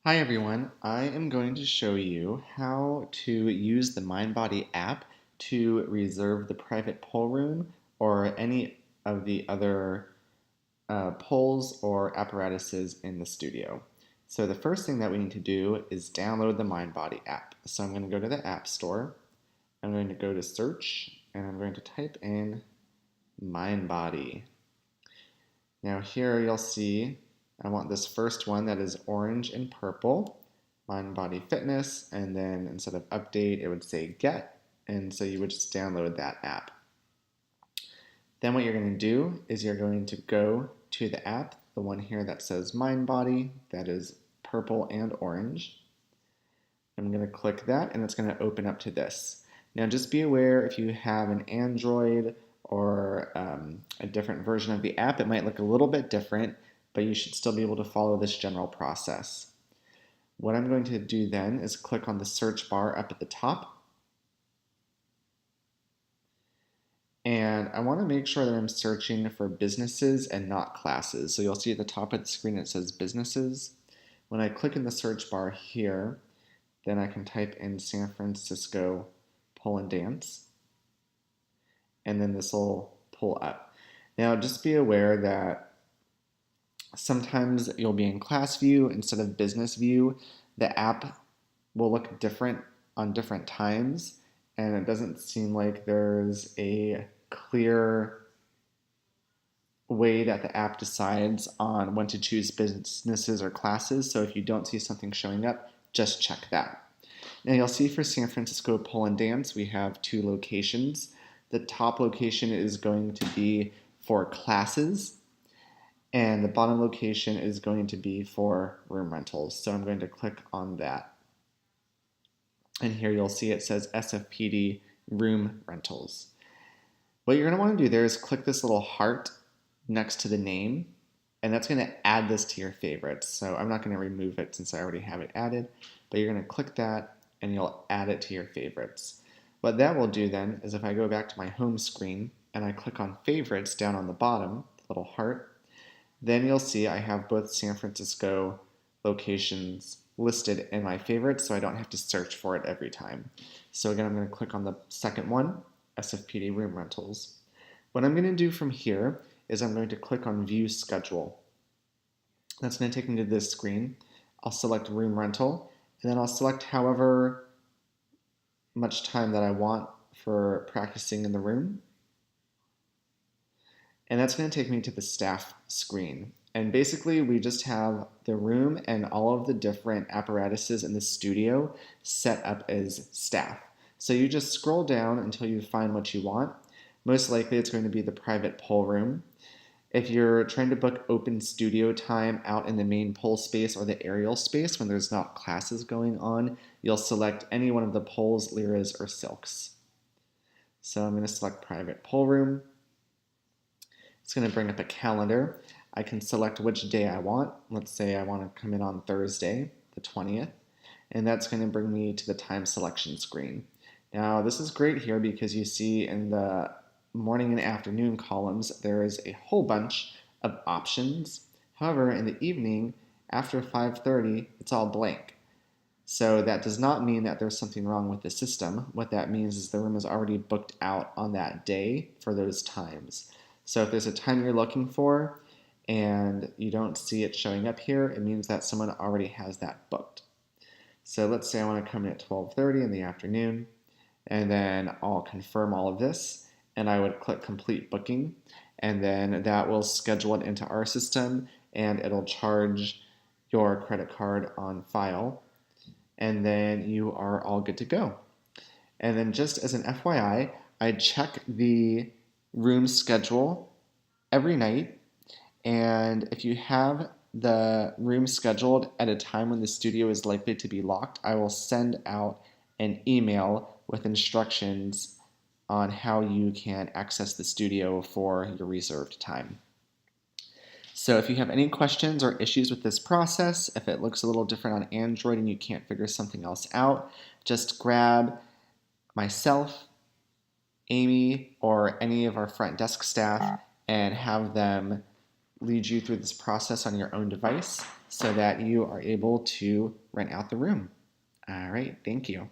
Hi everyone, I am going to show you how to use the MindBody app to reserve the private poll room or any of the other polls or apparatuses in the studio. So the first thing that we need to do is download the MindBody app. So I'm going to go to the App Store, I'm going to go to search, and I'm going to type in MindBody. Now here you'll see I want this first one that is orange and purple, MindBody Fitness, and then instead of update it would say get, and so you would just download that app. Then what you're going to do is you're going to go to the app, the one here that says MindBody, that is purple and orange. I'm going to click that and it's going to open up to this. Now just be aware if you have an Android or a different version of the app, it might look a little bit different, but you should still be able to follow this general process. What I'm going to do then is click on the search bar up at the top. And I want to make sure that I'm searching for businesses and not classes. So you'll see at the top of the screen it says businesses. When I click in the search bar here, then I can type in San Francisco Pole and Dance, and then this will pull up. Now just be aware that sometimes you'll be in class view instead of business view. The app will look different on different times, and it doesn't seem like there's a clear way that the app decides on when to choose businesses or classes. So if you don't see something showing up, just check that. Now you'll see for San Francisco Pole and Dance, we have two locations. The top location is going to be for classes, and the bottom location is going to be for room rentals. So I'm going to click on that. And here you'll see it says SFPD room rentals. What you're going to want to do there is click this little heart next to the name, and that's going to add this to your favorites. So I'm not going to remove it since I already have it added, but you're going to click that and you'll add it to your favorites. What that will do then is if I go back to my home screen and I click on favorites down on the bottom, the little heart, then you'll see I have both San Francisco locations listed in my favorites, so I don't have to search for it every time. So again, I'm going to click on the second one, SFPD room rentals. What I'm going to do from here is I'm going to click on view schedule. That's going to take me to this screen. I'll select room rental, and then I'll select however much time that I want for practicing in the room. And that's going to take me to the staff screen. And basically we just have the room and all of the different apparatuses in the studio set up as staff. So you just scroll down until you find what you want. Most likely it's going to be the private poll room. If you're trying to book open studio time out in the main poll space or the aerial space when there's not classes going on, you'll select any one of the polls, liras, or silks. So I'm going to select private poll room. It's going to bring up a calendar. I can select which day I want. Let's say I want to come in on Thursday, the 20th, and that's going to bring me to the time selection screen. Now this is great here because you see in the morning and afternoon columns there is a whole bunch of options. However, in the evening after 5:30 it's all blank. So that does not mean that there's something wrong with the system. What that means is the room is already booked out on that day for those times. So if there's a time you're looking for and you don't see it showing up here, it means that someone already has that booked. So let's say I want to come in at 12:30 in the afternoon, and then I'll confirm all of this, and I would click complete booking, and then that will schedule it into our system, and it'll charge your credit card on file, and then you are all good to go. And then just as an FYI, I check the room schedule every night, and if you have the room scheduled at a time when the studio is likely to be locked, I will send out an email with instructions on how you can access the studio for your reserved time. So if you have any questions or issues with this process, if it looks a little different on Android and you can't figure something else out, just grab myself, Amy, or any of our front desk staff and have them lead you through this process on your own device so that you are able to rent out the room. All right, thank you.